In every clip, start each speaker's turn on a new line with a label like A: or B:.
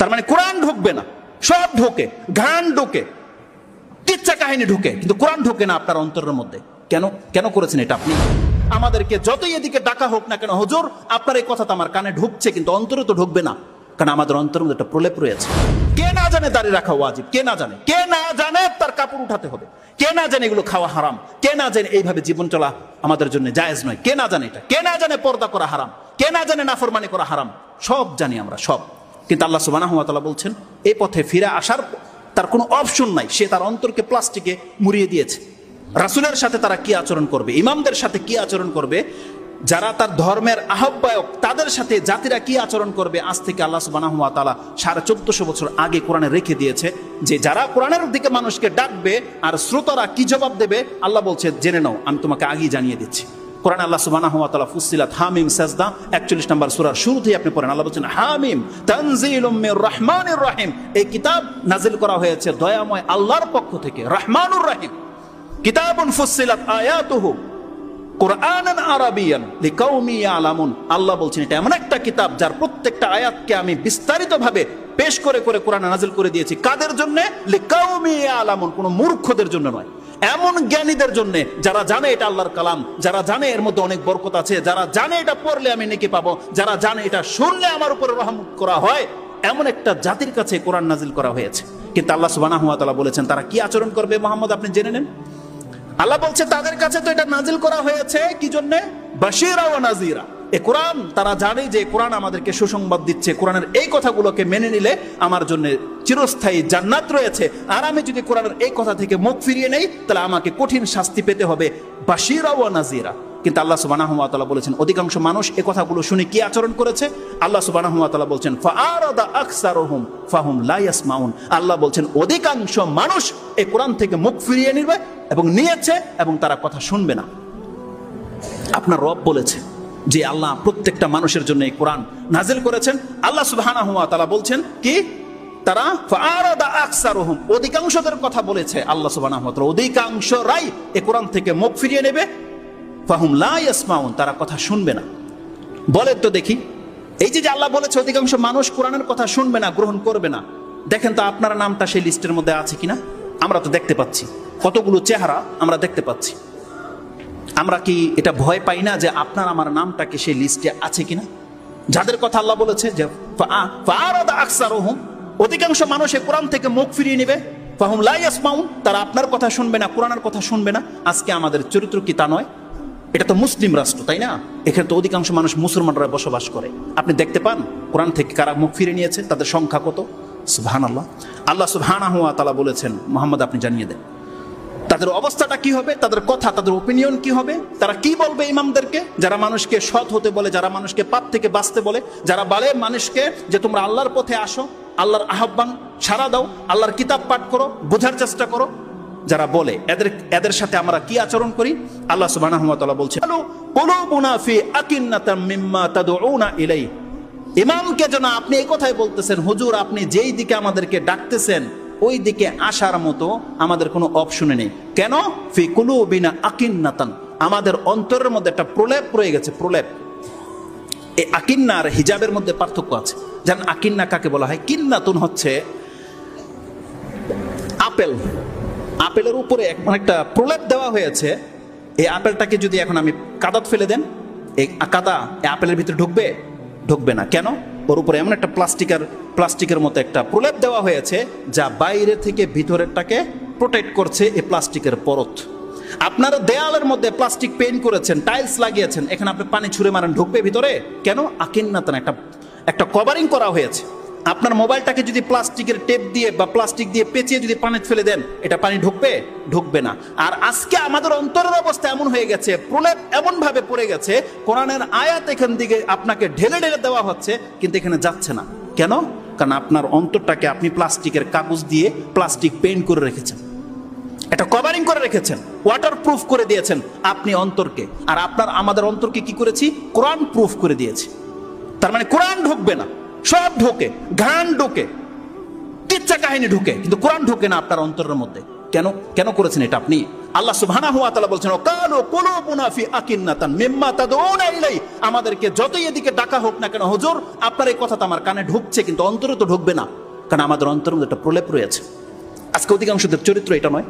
A: তার মানে কোরআন ঢুকবে না, সব ঢোকে, গান ঢোকে, কিচ্ছা কাহিনী ঢুকে, কিন্তু কোরআন ঢোকে না আপনার অন্তরের মধ্যে। কেন কেন করেছেন এটা আপনি? আমাদেরকে যতই এদিকে ডাকা হোক না কেন, হুজুর আপনার এই কথা তো আমার কানে ঢুকছে, কিন্তু অন্তরে তো ঢুকবে না, কারণ আমাদের অন্তরের মধ্যে একটা প্রলেপ রয়েছে। কে না জানে দাড়ি রাখা ওয়াজিব, কে না জানে, কে না জানে তার কাপড় উঠাতে হবে, কে না জানে এগুলো খাওয়া হারাম, কে না জানে এইভাবে জীবন চলা আমাদের জন্য জায়েজ নয়, কে না জানে এটা, কে না জানে পর্দা করা হারাম, কে না জানে নাফরমানি করা হারাম, সব জানি আমরা সব। কিন্তু আল্লাহ সুবহানাহু ওয়া তাআলা বলছেন এই পথে ফিরে আসার তার কোনো অপশন নাই, সে তার অন্তরকে প্লাস্টিকে মুড়িয়ে দিয়েছে। রাসূলের সাথে তারা কি আচরণ করবে, ইমামদের সাথে কি আচরণ করবে, যারা তার ধর্মের আহ্বায়ক তাদের সাথে জাতিরা কি আচরণ করবে, আজ থেকে আল্লাহ সুবহানাহু ওয়া তাআলা 1450 বছর আগে কোরআনে রেখে দিয়েছে যে যারা কোরআনের দিকে মানুষকে ডাকবে আর শ্রোতারা কি জবাব দেবে আল্লাহ বলছে জেনে নাও, আমি তোমাকে আগেই জানিয়ে দিচ্ছি। কোরআন আল্লাহ সুবহানাহু ওয়া তাআলা ফুসসিলাত হামিম সাজদা 41 নম্বর সূরার শুরুতেই আপনি পড়েন, আল্লাহ বলছেন হামিম তানজিলুম মির রহমানির রহিম, এই কিতাব নাজিল করা হয়েছে দয়াময় আল্লাহর পক্ষ থেকে, রহমানুর রহিম। কিতাবুন ফুসসিলাত আয়াতুহু কুরআনান আরাবিয়ান লিকাউমি ইয়ালামুন, আল্লাহ বলছেন এটা এমন একটা কিতাব যার প্রত্যেকটা আয়াতকে আমি বিস্তারিতভাবে পেশ করে করে কোরআনে নাজিল করে দিয়েছি। কাদের জন্য? লিকাউমি ইয়ালামুন, কোনো মূর্খদের জন্য নয়, এমন জ্ঞানীদের জন্য যারা জানে এটা আল্লাহর কালাম, যারা জানে এর মধ্যে অনেক বরকত আছে, যারা জানে এটা পড়লে আমি নেকি পাবো, যারা জানে এটা শুনলে আমার উপরে রহমত করা হয়, এমন একটা জাতির কাছে কোরআন নাজিল করা হয়েছে। কিন্তু আল্লাহ সুবহানাহু ওয়া তাআলা বলেছেন তারা কি আচরণ করবে মুহাম্মদ আপনি জেনে নেন। আল্লাহ বলছে তাদের কাছে তো এটা নাজিল করা হয়েছে কি জন্য? বাশীরা ওয়া নাযীরা, এই কোরআন তারা জানে যে কোরআন আমাদেরকে সুসংবাদ দিচ্ছে, কোরআনের এই কথাগুলোকে মেনে নিলে আমার জন্য চিরস্থায়ী জান্নাত রয়েছে, আর আমি যদি কোরআনের এই কথা থেকে মুখ ফিরিয়ে নেই তাহলে আমাকে কঠিন শাস্তি পেতে হবে। বাশীরা ওয়া নাযীরা। কিন্তু আল্লাহ সুবহানাহু ওয়া তাআলা বলেছেন অধিকাংশ মানুষ এই কথাগুলো শুনে কি আচরণ করেছে? আল্লাহ সুবহানাহু ওয়া তাআলা বলছেন ফাআরাদা আকসারুহুম ফাহুম লা ইয়াসমাউন, আল্লাহ বলছেন অধিকাংশ মানুষ এই কোরআন থেকে মুখ ফিরিয়ে নেবে এবং নিয়েছে এবং তারা কথা শুনবে না। আপনার রব বলেছে যে আল্লাহ প্রত্যেকটা মানুষের জন্য এই কোরআন নাজিল করেছেন। আল্লাহ সুবহানাহু ওয়া তাআলা বলছেন কি? তারা ফাআরাদা আকসারুহুম, অধিকাংশদের কথা বলেছে আল্লাহ সুবহানাহু ওয়া তাআলা, অধিকাংশরাই এই কোরআন থেকে মুখ ফিরিয়ে নেবে। ফাহুম লা ইয়াসমাউন, তারা কথা শুনবে না। বলেন তো দেখি, এই যে আল্লাহ বলেছে অধিকাংশ মানুষ কোরআনের কথা শুনবে না, গ্রহণ করবে না, দেখেন তো আপনার নামটা সেই লিস্টের মধ্যে আছে কিনা? আমরা তো দেখতে পাচ্ছি কতগুলো চেহারা আমরা দেখতে পাচ্ছি। আমরা কি এটা ভয় পাই না যে আপনার আমার নামটা কি সেই লিস্টে আছে কিনা? যাদের কথা আল্লাহ বলেছে যে ফাআরাদা আকসারুহুম, অধিকাংশ মানুষ এই কোরআন থেকে মুখ ফিরিয়ে নেবে, ফাহুম লা ইয়াসমাউন, তারা আপনার কথা শুনবে না, কোরআনের কথা শুনবে না। আজকে আমাদের চরিত্র কি তা নয়? এটা তো মুসলিম রাষ্ট্র, তাই না? এখানে তো অধিকাংশ মানুষ মুসলমানরা বসবাস করে। আপনি দেখতে পান কোরআন থেকে কারা মুখ ফিরে নিয়েছে, তাদের সংখ্যা কত? সুবহানাল্লাহ। আল্লাহ সুবহানাহু ওয়া তাআলা বলেছেন মুহাম্মদ আপনি জানিয়ে দেন তাদের অবস্থাটা কি হবে, তাদের কথা, তাদের ওপিনিয়ন কি হবে, তারা কি বলবে ইমামদেরকে, যারা মানুষকে সৎ হতে বলে, যারা মানুষকে পাপ থেকে বাঁচতে বলে, যারা বলে মানুষকে যে তোমরা আল্লাহর পথে আসো, আল্লাহর আহ্বান সাড়া দাও, আল্লাহর কিতাব পাঠ করো, বোঝার চেষ্টা করো, যারা বলে এদের সাথে আমরা কি আচরণ করি? আল্লাহ সুবহানাহু ওয়া তাআলা বলছেন কুলুবুনা ফি আকিন্নাতাম মিম্মা তাদউনা ইলাই, ইমামকে যেন আপনি এই কথাই বলতেছেন হুজুর আপনি যেই দিকে আমাদেরকে ডাকতেছেন ওই দিকে আসার মতো আমাদের কোনো অপশনে নেই। কেন? ফি কুলুবিনা আকিন্নাতান, আমাদের অন্তরের মধ্যে একটা প্রলেপ রয়ে গেছে, প্রলেপ। এই আকিন্না আর হিজাবের মধ্যে পার্থক্য আছে। জানেন আকিন্না কাকে বলা হয়? কিন্নাতুন হচ্ছে আপেল, আপেলের উপরে একটা প্রলেপ দেওয়া হয়েছে। এই আপেলটাকে যদি এখন আমি কাদাত ফেলে দেন, এই কাদা এই আপেলের ভিতরে ঢুকবে? ঢুকবে না। কেন? ওর উপরে এমন একটা প্লাস্টিকের মতো একটা প্রলেপ দেওয়া হয়েছে যা বাইরে থেকে ভিতরেরটাকে প্রোটেক্ট করছে, এই প্লাস্টিকের পরত। আপনারা দেয়ালের মধ্যে প্লাস্টিক পেইন্ট করেছেন, টাইলস লাগিয়েছেন, এখানে আপনি পানি ছুঁড়ে মারেন, ঢুকবে ভিতরে? কেন? আকিন্নাতান, একটা কভারিং করা হয়েছে। আপনার মোবাইলটাকে যদি প্লাস্টিকের টেপ দিয়ে বা প্লাস্টিক দিয়ে পেঁচিয়ে যদি পানি ফেলে দেন, এটা পানি ঢুকবে? ঢুকবে না। আর আজকে আমাদের অন্তরের অবস্থা এমন হয়ে গেছে, প্রলেপ এমন ভাবে পড়ে গেছে, কোরআনের আয়াত এখান দিকে আপনাকে ঢেলে ঢেলে দেওয়া হচ্ছে কিন্তু এখানে যাচ্ছে না। কেন? কারণ আপনার অন্তরটাকে আপনি প্লাস্টিকের কাগজ দিয়ে প্লাস্টিক পেইন্ট করে রেখেছেন, এটা কভারিং করে রেখেছেন, ওয়াটার প্রুফ করে দিয়েছেন আপনি অন্তরকে। আর আমাদের অন্তরকে কি করেছি? কোরআন প্রুফ করে দিয়েছি। তার মানে কোরআন ঢুকবে না, সব ঢোকে, গান ঢোকে, কিচ্ছা কাহিনী ঢুকে, কিন্তু কোরআন ঢোকে না আপনার অন্তরের মধ্যে। কেন করেছেন এটা আপনি? আল্লাহ সুবহানাহু ওয়া তাআলা বলছেন ওয়াকালু কুলুবুনা ফি আকিন্নাতান মিম্মা তাদউনা ইলাই, আমাদেরকে যতই এদিকে ডাকা হোক না কেন হুজুর আপনার এই কথা তো আমার কানে ঢুকছে কিন্তু অন্তরে তো ঢুকবে না, কারণ আমাদের অন্তরের মধ্যে একটা প্রলেপ রয়েছে। আজকে অধিকাংশদের চরিত্র এটা নয়,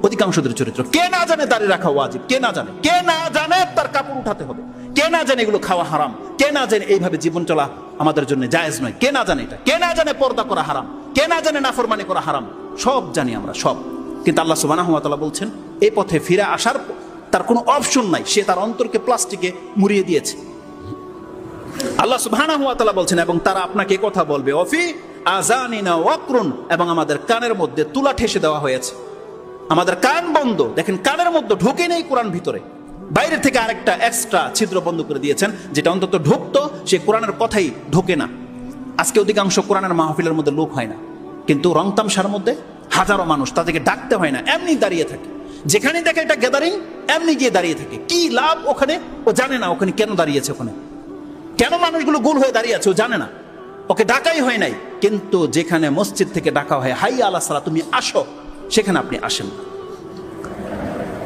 A: অধিকাংশদের চরিত্র কে না জানে দাড়ি রাখা ওয়াজিব, কে না জানে, কে না জানে তার কাপড় উঠাতে হবে, কে না জানে এগুলো খাওয়া হারাম, কে না জানে এইভাবে জীবন চলা আমাদের জন্য জায়েজ নয়, কে না জানে এটা, কে না জানে পর্দা করা হারাম, কে না জানে নাফরমানি করা হারাম, সব জানি আমরা সব। কিন্তু আল্লাহ সুবহানাহু ওয়া তাআলা বলছেন এই পথে ফিরে আসার তার কোনো অপশন নাই, সে তার অন্তরকে প্লাস্টিকে মুড়িয়ে দিয়েছে। আল্লাহ সুবহানাহু ওয়া তাআলা বলছেন এবং তারা আপনাকে কথা বলবে অফি আযানিনা ওয়াকরুন, এবং আমাদের কানের মধ্যে তুলা ঠেসে দেওয়া হয়েছে, আমাদের কান বন্ধ। দেখেন কানের মধ্যে ঢুকে নেই কোরআন ভিতরে, বাইরে থেকে আরেকটা এক্সট্রা ছিদ্র বন্ধ করে দিয়েছেন, যেটা অন্তত ঢুকতো সে কোরআনের কথাই ঢোকে না। আজকে অধিকাংশ কোরআনের মাহফিলের মধ্যে লোক হয় না, কিন্তু রং তামশার মধ্যে হাজারো মানুষ, তাদেরকে ডাকতে হয় না, এমনি দাঁড়িয়ে থাকে, যেখানে দেখে এটা গ্যাদারিং এমনি গিয়ে দাঁড়িয়ে থাকে। কি লাভ ওখানে ও জানে না, ওখানে কেন দাঁড়িয়েছে, ওখানে কেন মানুষগুলো গোল হয়ে দাঁড়িয়ে আছে ও জানে না, ওকে ডাকাই হয় নাই। কিন্তু যেখানে মসজিদ থেকে ডাকা হয় হাইয়া আলা সালাহ তুমি আসো, সেখানে আপনি আসেন না।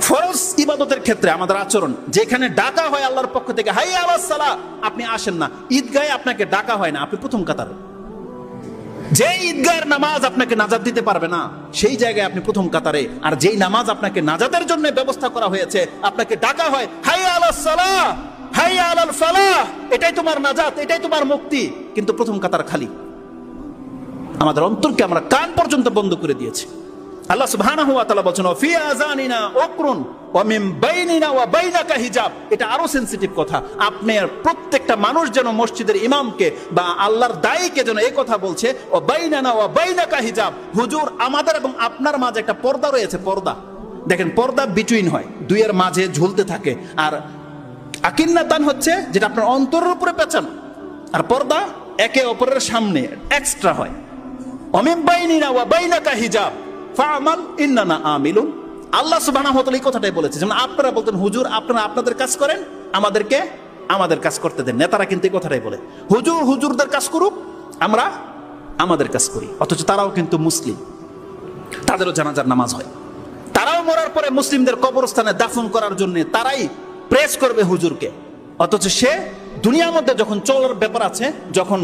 A: ফরজ ইবাদতের ক্ষেত্রে আমাদের আচরণ, যেখানে ডাকা হয় আল্লাহর পক্ষ থেকে হাইয়া আলা সালাহ আপনি আসেন না। ঈদগাহে আপনাকে ডাকা হয় না, আপনি প্রথম কাতারে। যে ঈদগাহের নামাজ আপনাকে নাজাত দিতে পারবে না সেই জায়গায় আপনি প্রথম কাতারে, আর যেই নামাজ আপনাকে নাজাতের জন্য ব্যবস্থা করা হয়েছে আপনাকে ডাকা হয় হাইয়া আলাস সালাহ হাইয়া আলাল ফালাহ, এটাই তোমার নাজাত, এটাই তোমার মুক্তি, কিন্তু প্রথম কাতার খালি। আমাদের অন্তরকে আমরা কান পর্যন্ত বন্ধ করে দিয়েছি। আল্লাহ সুবহানাহু ওয়া তাআলা বলেন ফি আযানিনা ওয়াকরুন ওয়া মিন বাইনিনা ওয়া বাইনাকা হিজাব। এটা আরো সেনসিটিভ কথা। আপনার প্রত্যেকটা মানুষ যেন মসজিদের ইমামকে বা আল্লাহর দায়ীকে যেন এই কথা বলছে ওয়া বাইনানা ওয়া বাইনাকা হিজাব, হুজুর আমাদের এবং আপনার মাঝে একটা পর্দা রয়েছে। পর্দা দেখেন, পর্দা বিটুইন হয়, দুইয়ের মাঝে ঝুলতে থাকে। আর আকিন্নাতান হচ্ছে যেটা আপনার অন্তরের উপরে পেঁচানো, আর পর্দা একে অপরের সামনে এক্সট্রা হয়। ওয়া মিন বাইনিনা ওয়া বাইনাকা হিজাব ফা'মাল ইন্নানা আমিলুন। আল্লাহ সুবহানাহু ওয়া তাআলা এই কথাটাই বলেছে। যেমন আপনারা বলতেন হুজুর আপনারা আপনাদের কাজ করেন, আমাদেরকে আমাদের কাজ করতে দেন। নেতারা কিন্তু এই কথাটাই বলে, হুজুর হুজুরদের কাজ করুক, আমরা আমাদের কাজ করি। অথচ তারাও কিন্তু মুসলিম, তাদেরও জানাজার নামাজ হয়, তারাও মরার পরে মুসলিমদের কবরস্থানে দাফন করার জন্য তারাই প্রেস করবে হুজুরকে। অথচ সে দুনিয়ার মধ্যে যখন চলার ব্যাপার আছে, যখন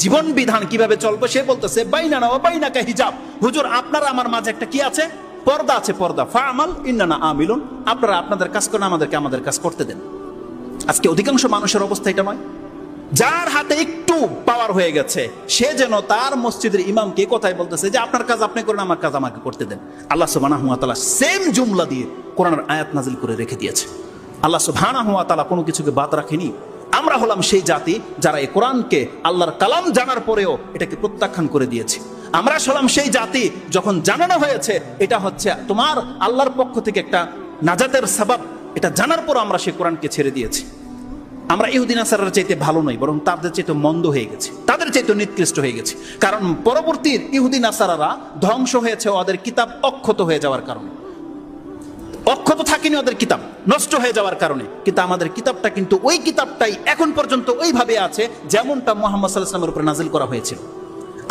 A: জীবন বিধান কিভাবে চলবে সে বলতেছে বাইনানা ওয়া বাইনাকা হিজাব, হুজুর আপনারা আমার মাঝে একটা কি আছে, পর্দা আছে, পর্দা। ফা'মাল ইন্নানা আমিলুন, আপনারা আপনাদের কাজ করেন, আমাদেরকে আমাদের কাজ করতে দেন। আজকে অধিকাংশ মানুষের অবস্থা এটা নয়। যার হাতে একটু পাওয়ার হয়ে গেছে সে যেন তার মসজিদের ইমামকে কথাই বলতেছে যে আপনার কাজ আপনি করেন, আমার কাজ আমাকে করতে দেন। আল্লাহ সুবহানাহু ওয়া তাআলা সেম জুমলা দিয়ে কোরআনের আয়াত নাজিল করে রেখে দিয়েছে। আল্লাহ সুবহানাহু ওয়া তাআলা কোনো কিছুকে বাদ রাখেনি। আমরা হলাম সেই জাতি যারা এই কোরআনকে আল্লাহর কালাম জানার পরেও এটাকে প্রত্যাখ্যান করে দিয়েছে। আমরা হলাম সেই জাতি যখন জানানো হয়েছে এটা হচ্ছে তোমার আল্লাহর পক্ষ থেকে একটা নাজাতের সাবাব, এটা জানার পর আমরা সেই কোরআনকে ছেড়ে দিয়েছি। আমরা ইহুদি নাসারার চাইতে ভালো নই, বরং তাদের চাইতে মন্দ হয়ে গেছে, তাদের চাইতে নিকৃষ্ট হয়ে গেছে। কারণ পরবর্তী ইহুদি নাসারারা ধ্বংস হয়েছে ওদের কিতাব অক্ষত হয়ে যাওয়ার কারণে। অক্ষত থাকেনি ওদের কিতাব, নষ্ট হয়ে যাওয়ার কারণে। কিন্তু আমাদের কিতাবটা কিন্তু ওই কিতাবটাই এখন পর্যন্ত ওইভাবে আছে যেমনটা মুহাম্মদ সাল্লাল্লাহু আলাইহি ওয়াসাল্লামের উপরে নাজিল করা হয়েছিল।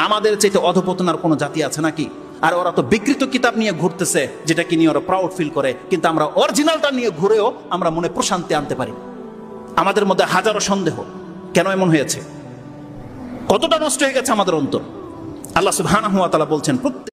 A: আমাদের চাইতে অধপতন আর কোনো জাতি আছে নাকি? আর ওরা তো বিকৃত কিতাব নিয়ে ঘুরতেছে, যেটাকে নিয়ে ওরা প্রাউড ফিল করে, কিন্তু আমরা অরিজিনালটা নিয়ে ঘুরেও আমরা মনে প্রশান্তি আনতে পারি। আমাদের মধ্যে হাজারো সন্দেহ, কেন এমন হয়েছে, কতটা নষ্ট হয়ে গেছে আমাদের অন্তর। আল্লাহ সুবহানাহু ওয়া তাআলা বলছেন